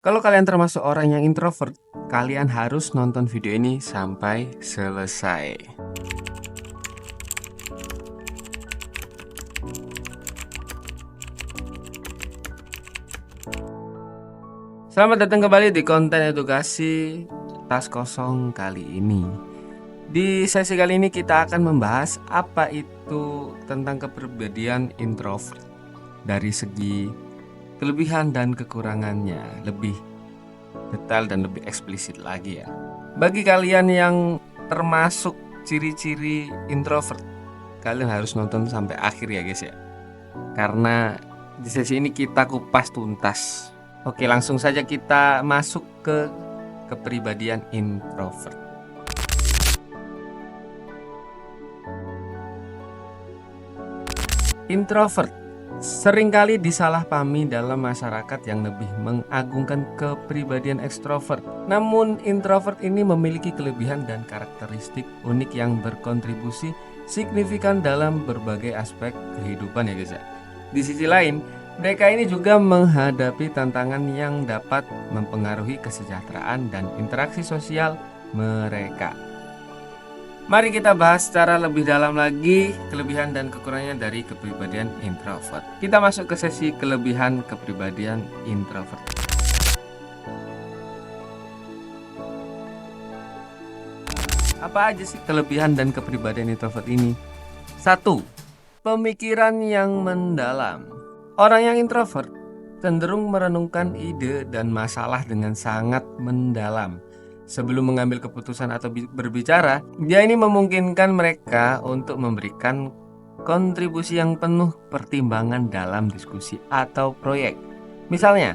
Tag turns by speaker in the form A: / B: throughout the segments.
A: Kalau kalian termasuk orang yang introvert, kalian harus nonton video ini sampai selesai. Selamat datang kembali di konten edukasi tas kosong kali ini. Di sesi kali ini kita akan membahas apa itu tentang kepribadian introvert dari segi kelebihan dan kekurangannya, lebih detail dan lebih eksplisit lagi ya. Bagi kalian yang termasuk ciri-ciri introvert, kalian harus nonton sampai akhir ya guys ya. Karena di sesi ini kita kupas tuntas. Oke, langsung saja kita masuk ke kepribadian introvert. Introvert seringkali disalahpahami dalam masyarakat yang lebih mengagungkan kepribadian ekstrovert. Namun introvert ini memiliki kelebihan dan karakteristik unik yang berkontribusi signifikan dalam berbagai aspek kehidupan ya guys ya. Di sisi lain, mereka ini juga menghadapi tantangan yang dapat mempengaruhi kesejahteraan dan interaksi sosial mereka. Mari kita bahas secara lebih dalam lagi kelebihan dan kekurangannya dari kepribadian introvert. Kita masuk ke sesi kelebihan kepribadian introvert. Apa aja sih kelebihan dan kepribadian introvert ini? 1. Pemikiran yang mendalam. Orang yang introvert cenderung merenungkan ide dan masalah dengan sangat mendalam. Sebelum mengambil keputusan atau berbicara, dia ini memungkinkan mereka untuk memberikan kontribusi yang penuh pertimbangan dalam diskusi atau proyek. Misalnya,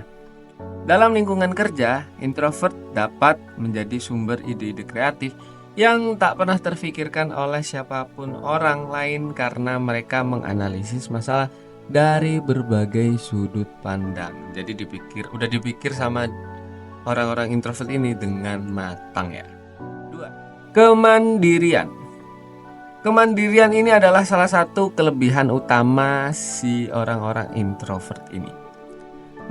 A: dalam lingkungan kerja, introvert dapat menjadi sumber ide-ide kreatif yang tak pernah terfikirkan oleh siapapun orang lain karena mereka menganalisis masalah dari berbagai sudut pandang. Jadi udah dipikir sama orang-orang introvert ini dengan matang ya. 2. Kemandirian. Kemandirian ini adalah salah satu kelebihan utama si orang-orang introvert ini.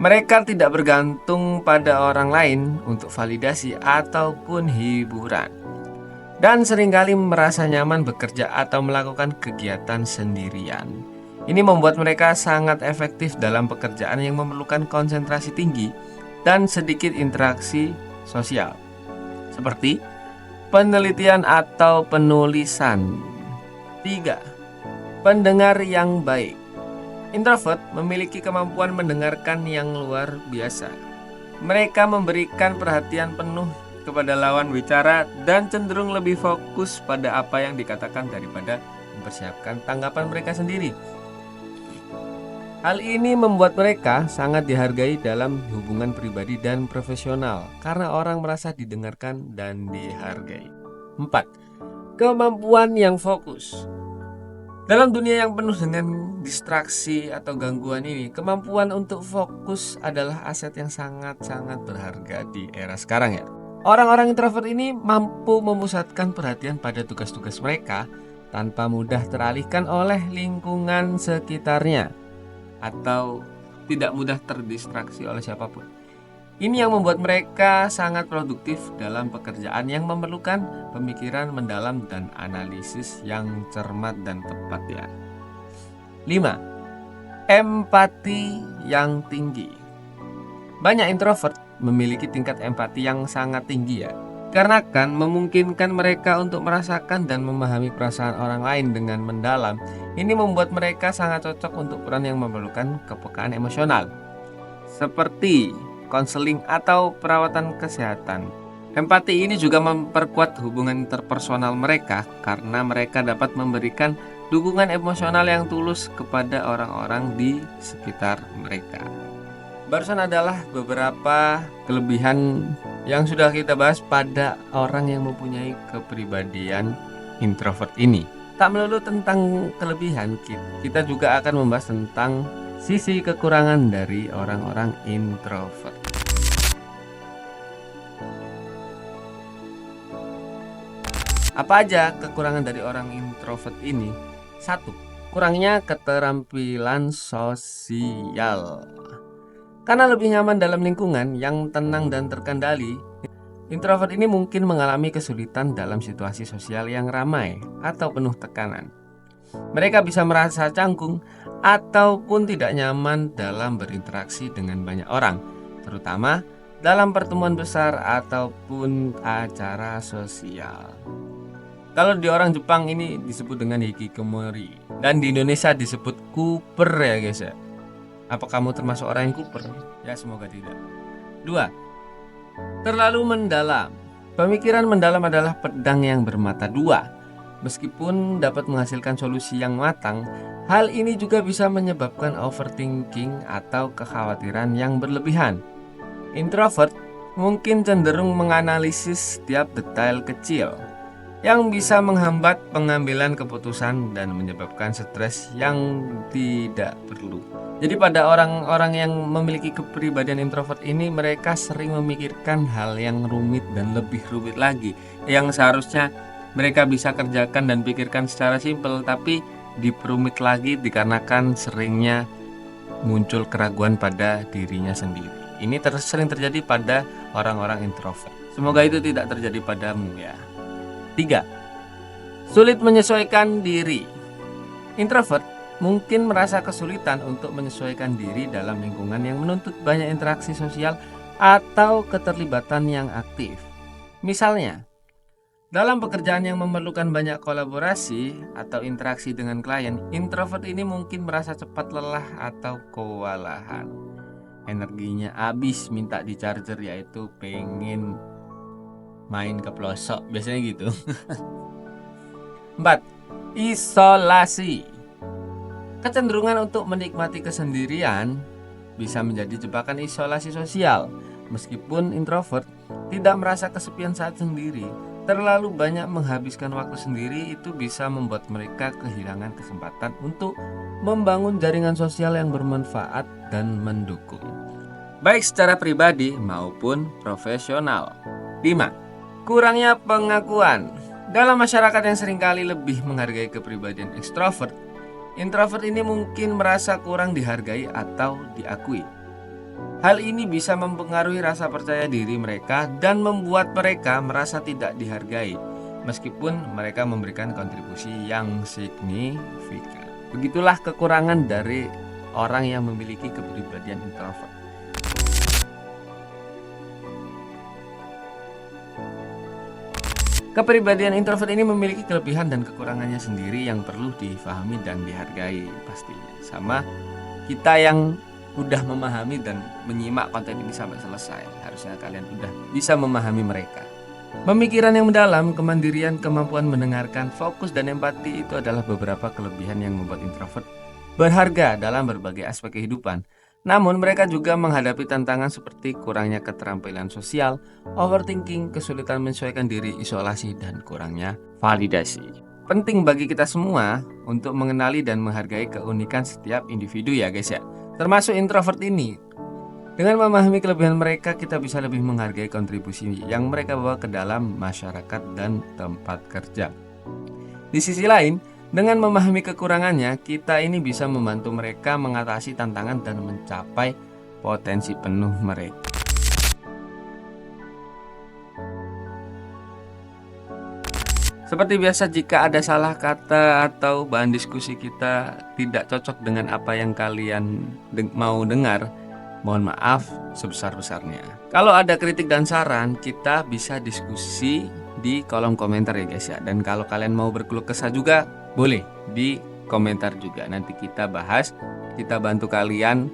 A: Mereka tidak bergantung pada orang lain untuk validasi ataupun hiburan, dan seringkali merasa nyaman bekerja atau melakukan kegiatan sendirian. Ini membuat mereka sangat efektif dalam pekerjaan yang memerlukan konsentrasi tinggi dan sedikit interaksi sosial, seperti penelitian atau penulisan. 3. Pendengar yang baik. Introvert memiliki kemampuan mendengarkan yang luar biasa. Mereka memberikan perhatian penuh kepada lawan bicara dan cenderung lebih fokus pada apa yang dikatakan daripada mempersiapkan tanggapan mereka sendiri. Hal ini membuat mereka sangat dihargai dalam hubungan pribadi dan profesional karena orang merasa didengarkan dan dihargai. 4. Kemampuan yang fokus. Dalam dunia yang penuh dengan distraksi atau gangguan ini, kemampuan untuk fokus adalah aset yang sangat-sangat berharga di era sekarang ya. Orang-orang introvert ini mampu memusatkan perhatian pada tugas-tugas mereka tanpa mudah teralihkan oleh lingkungan sekitarnya atau tidak mudah terdistraksi oleh siapapun. Ini yang membuat mereka sangat produktif dalam pekerjaan yang memerlukan pemikiran mendalam dan analisis yang cermat dan tepat ya. 5. Empati yang tinggi. Banyak introvert memiliki tingkat empati yang sangat tinggi ya. Karena kan memungkinkan mereka untuk merasakan dan memahami perasaan orang lain dengan mendalam. Ini membuat mereka sangat cocok untuk peran yang memerlukan kepekaan emosional, seperti konseling atau perawatan kesehatan. Empati ini juga memperkuat hubungan interpersonal mereka karena mereka dapat memberikan dukungan emosional yang tulus kepada orang-orang di sekitar mereka. Barusan adalah beberapa kelebihan yang sudah kita bahas pada orang yang mempunyai kepribadian introvert ini. Tak melulu tentang kelebihan, kita juga akan membahas tentang sisi kekurangan dari orang-orang introvert. Apa aja kekurangan dari orang introvert ini? 1. Kurangnya keterampilan sosial. Karena lebih nyaman dalam lingkungan yang tenang dan terkendali, introvert ini mungkin mengalami kesulitan dalam situasi sosial yang ramai atau penuh tekanan. Mereka bisa merasa canggung ataupun tidak nyaman dalam berinteraksi dengan banyak orang, terutama dalam pertemuan besar ataupun acara sosial. Kalau di orang Jepang ini disebut dengan hikikomori, dan di Indonesia disebut kuper ya guys ya. Apa kamu termasuk orang yang kuper? Ya semoga tidak. 2. Terlalu mendalam. Pemikiran mendalam adalah pedang yang bermata dua. Meskipun dapat menghasilkan solusi yang matang, hal ini juga bisa menyebabkan overthinking atau kekhawatiran yang berlebihan. Introvert mungkin cenderung menganalisis setiap detail kecil yang bisa menghambat pengambilan keputusan dan menyebabkan stres yang tidak perlu. Jadi pada orang-orang yang memiliki kepribadian introvert ini, mereka sering memikirkan hal yang rumit dan lebih rumit lagi, yang seharusnya mereka bisa kerjakan dan pikirkan secara simpel, tapi diperumit lagi dikarenakan seringnya muncul keraguan pada dirinya sendiri. Ini sering terjadi pada orang-orang introvert. Semoga itu tidak terjadi padamu ya. 3. Sulit menyesuaikan diri. Introvert mungkin merasa kesulitan untuk menyesuaikan diri dalam lingkungan yang menuntut banyak interaksi sosial atau keterlibatan yang aktif. Misalnya, dalam pekerjaan yang memerlukan banyak kolaborasi atau interaksi dengan klien, introvert ini mungkin merasa cepat lelah atau kewalahan. Energinya habis minta di charger, yaitu pengen main ke pelosok, biasanya gitu. 4. Isolasi. Kecenderungan untuk menikmati kesendirian bisa menjadi jebakan isolasi sosial. Meskipun introvert tidak merasa kesepian saat sendiri, terlalu banyak menghabiskan waktu sendiri itu bisa membuat mereka kehilangan kesempatan untuk membangun jaringan sosial yang bermanfaat dan mendukung, baik secara pribadi maupun profesional. 5. Kurangnya pengakuan. Dalam masyarakat yang seringkali lebih menghargai kepribadian ekstrovert, introvert ini mungkin merasa kurang dihargai atau diakui. Hal ini bisa mempengaruhi rasa percaya diri mereka dan membuat mereka merasa tidak dihargai, meskipun mereka memberikan kontribusi yang signifikan. Begitulah kekurangan dari orang yang memiliki kepribadian introvert. Kepribadian introvert ini memiliki kelebihan dan kekurangannya sendiri yang perlu difahami dan dihargai pastinya. Sama kita yang udah memahami dan menyimak konten ini sampai selesai, harusnya kalian udah bisa memahami mereka. Pemikiran yang mendalam, kemandirian, kemampuan mendengarkan, fokus, dan empati itu adalah beberapa kelebihan yang membuat introvert berharga dalam berbagai aspek kehidupan. Namun mereka juga menghadapi tantangan seperti kurangnya keterampilan sosial, overthinking, kesulitan menyesuaikan diri, isolasi, dan kurangnya validasi. Penting bagi kita semua untuk mengenali dan menghargai keunikan setiap individu ya guys ya, termasuk introvert ini. Dengan memahami kelebihan mereka, kita bisa lebih menghargai kontribusi yang mereka bawa ke dalam masyarakat dan tempat kerja. Di sisi lain, dengan memahami kekurangannya, kita ini bisa membantu mereka mengatasi tantangan dan mencapai potensi penuh mereka. Seperti biasa, jika ada salah kata atau bahan diskusi kita tidak cocok dengan apa yang kalian mau dengar, mohon maaf sebesar-besarnya. Kalau ada kritik dan saran, kita bisa diskusi di kolom komentar ya guys ya. Dan kalau kalian mau berkeluh kesah juga, boleh di komentar juga. Nanti kita bahas, kita bantu kalian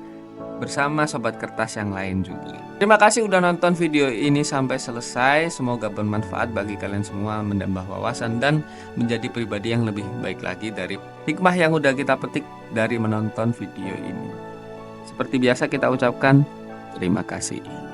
A: bersama sobat kertas yang lain juga. Terima kasih udah nonton video ini sampai selesai. Semoga bermanfaat bagi kalian semua, menambah wawasan dan menjadi pribadi yang lebih baik lagi dari hikmah yang udah kita petik dari menonton video ini. Seperti biasa kita ucapkan terima kasih.